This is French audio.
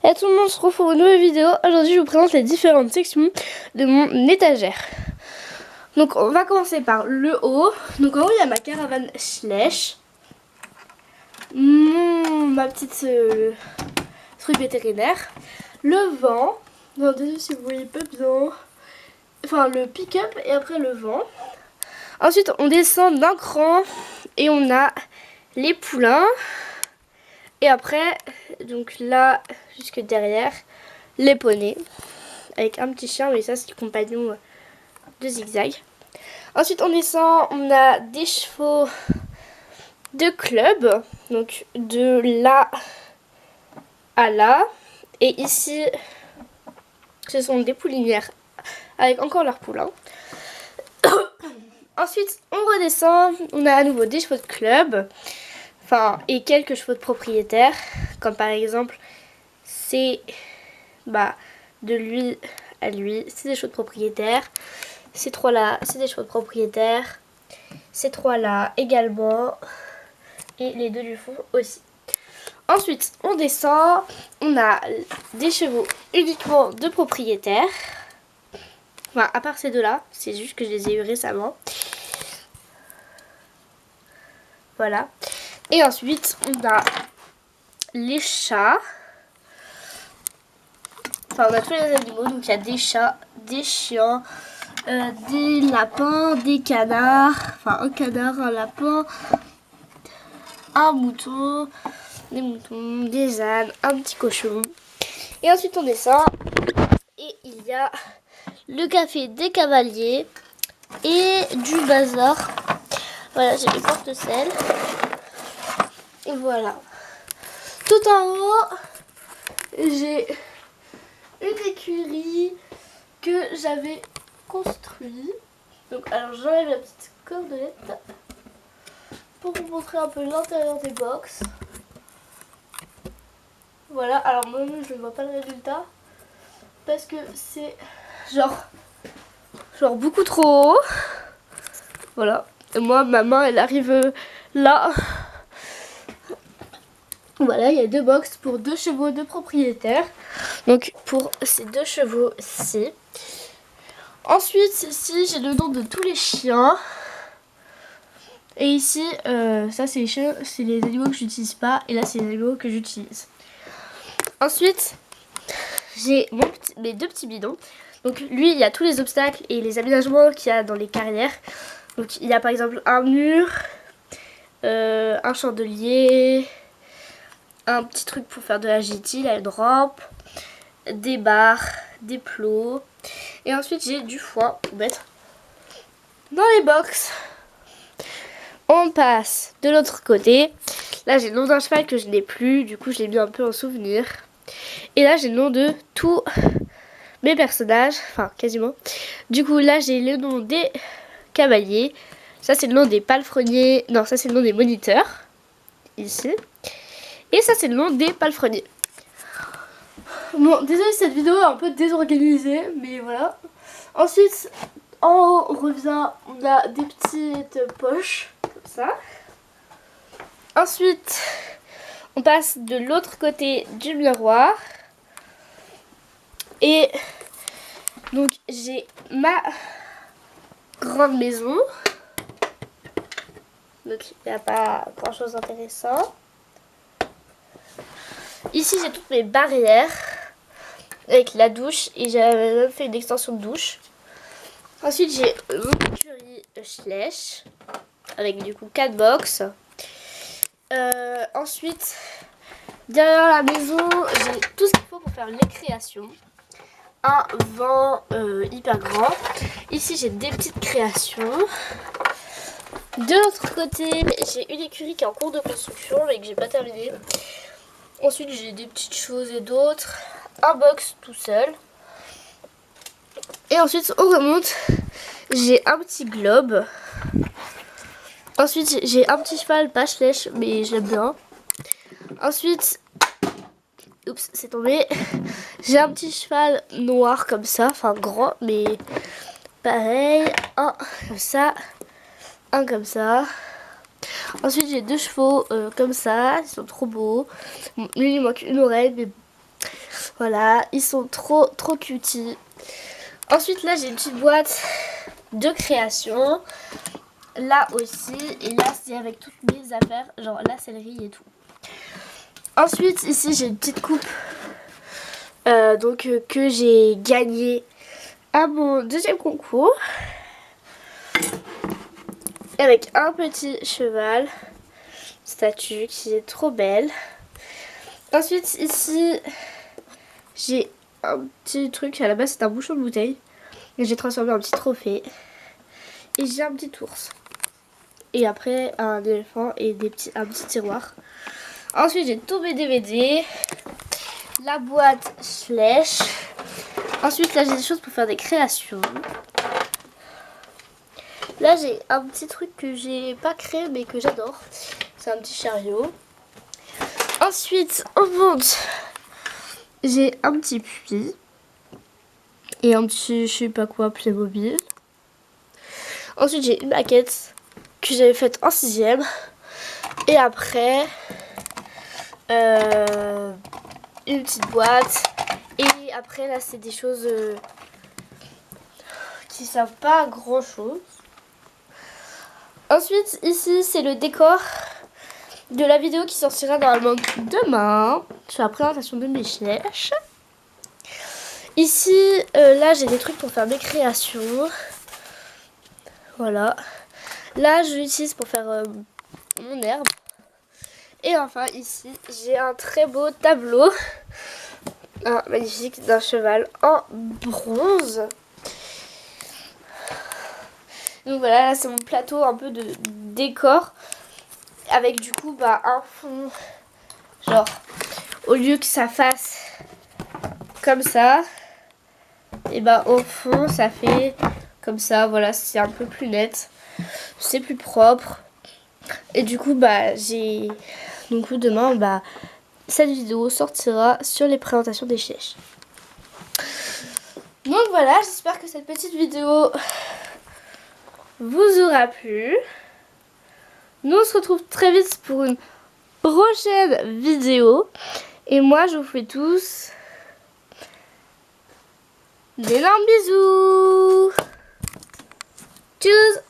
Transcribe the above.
Hey tout le monde, on se retrouve pour une nouvelle vidéo. Aujourd'hui je vous présente les différentes sections de mon étagère. Donc on va commencer par le haut. Donc en haut il y a ma caravane Schleich, ma petite truc vétérinaire, le vent, non désolé si vous voyez pas bien, enfin le pick-up et après le vent. Ensuite on descend d'un cran et on a les poulains. Et après, donc là, jusque derrière, les poneys. Avec un petit chien, mais ça c'est le compagnon de Zigzag. Ensuite on descend, on a des chevaux de club. Donc de là à là. Et ici, ce sont des poulinières avec encore leurs poulains. Ensuite on redescend, on a à nouveau des chevaux de club. Enfin, et quelques chevaux de propriétaire, comme par exemple, c'est de lui à lui, c'est des chevaux de propriétaire. Ces trois-là, c'est des chevaux de propriétaire. Ces trois-là également. Et les deux du fond aussi. Ensuite, on descend, on a des chevaux uniquement de propriétaire. Enfin, à part ces deux-là, c'est juste que je les ai eu récemment. Voilà. Et ensuite, on a les chats. Enfin, on a tous les animaux. Donc, il y a des chats, des chiens, des lapins, des canards. Enfin, un canard, un lapin, un mouton, des moutons, des ânes, un petit cochon. Et ensuite, on descend. Et il y a le café des cavaliers et du bazar. Voilà, j'ai les porte-selles. Et voilà. Tout en haut, j'ai une écurie que j'avais construite. Donc, alors j'enlève la petite cordelette pour vous montrer un peu l'intérieur des box. Voilà, alors moi-même je ne vois pas le résultat parce que c'est genre beaucoup trop haut. Voilà. Et moi, ma main elle arrive là. Voilà, il y a deux box pour deux chevaux de propriétaire. Donc pour ces deux chevaux-ci. Ensuite, ici, j'ai le nom de tous les chiens. Et ici, ça c'est les chiens, c'est les animaux que j'utilise pas. Et là, c'est les animaux que j'utilise. Ensuite, j'ai mes deux petits bidons. Donc lui, il y a tous les obstacles et les aménagements qu'il y a dans les carrières. Donc il y a par exemple un mur, un chandelier, un petit truc pour faire de la GT, là, une rampe, des barres, des plots. Et ensuite j'ai du foin pour mettre dans les box. On passe de l'autre côté. Là j'ai le nom d'un cheval que je n'ai plus, du coup je l'ai mis un peu en souvenir. Et là j'ai le nom de tous mes personnages, enfin quasiment. Du coup là j'ai le nom des cavaliers. Ça c'est le nom des palefreniers, non ça c'est le nom des moniteurs, ici. Et ça c'est le nom des palefreniers. Bon, désolé cette vidéo est un peu désorganisée, mais voilà. Ensuite, en haut, on revient, on a des petites poches, comme ça. Ensuite, on passe de l'autre côté du miroir. Et donc, j'ai ma grande maison. Donc, il n'y a pas grand chose d'intéressant. Ici, j'ai toutes mes barrières avec la douche et j'avais même fait une extension de douche. Ensuite, j'ai mon écurie Schleich avec du coup 4 box. Ensuite, derrière la maison, j'ai tout ce qu'il faut pour faire les créations. Un vent hyper grand. Ici, j'ai des petites créations. De l'autre côté, j'ai une écurie qui est en cours de construction mais que j'ai pas terminée. Ensuite, j'ai des petites choses et d'autres. Un box tout seul. Et ensuite, on remonte. J'ai un petit globe. Ensuite, j'ai un petit cheval, pas Schleich, mais je l'aime bien. Ensuite, oups, c'est tombé. J'ai un petit cheval noir comme ça, enfin grand, mais pareil. Un comme ça, un comme ça. Ensuite, j'ai deux chevaux comme ça, ils sont trop beaux. Bon, lui, il manque une oreille, mais Voilà, ils sont trop cutie. Ensuite là j'ai une petite boîte de création. Là aussi, et là c'est avec toutes mes affaires, genre la céleri et tout. Ensuite ici j'ai une petite coupe que j'ai gagnée à mon deuxième concours. Avec un petit cheval, statue qui est trop belle. Ensuite ici j'ai un petit truc, à la base c'est un bouchon de bouteille. Et j'ai transformé en petit trophée. Et j'ai un petit ours. Et après un éléphant et un petit tiroir. Ensuite j'ai tous mes DVD. La boîte flèche. Ensuite là j'ai des choses pour faire des créations. Là j'ai un petit truc que j'ai pas créé mais que j'adore. C'est un petit chariot. Ensuite on monte. J'ai un petit puits. Et un petit je sais pas quoi Playmobil. Ensuite j'ai une maquette que j'avais faite en 6ème. Et après une petite boîte. Et après là c'est des choses qui servent pas à grand chose. Ensuite ici c'est le décor de la vidéo qui sortira normalement demain sur la présentation de mes flèches. Ici là j'ai des trucs pour faire mes créations. Voilà. Là je l'utilise pour faire mon herbe. Et enfin ici j'ai un très beau tableau. Magnifique d'un cheval en bronze. Donc voilà, là c'est mon plateau un peu de décor. Avec du coup un fond. Genre au lieu que ça fasse comme ça. Et au fond ça fait comme ça. Voilà, c'est un peu plus net. C'est plus propre. Et du coup j'ai. Donc demain cette vidéo sortira sur les présentations des flèches. Donc voilà, j'espère que cette petite vidéo vous aura plu. Nous on se retrouve très vite pour une prochaine vidéo. Et moi je vous fais tous d'énormes bisous. Tchuss.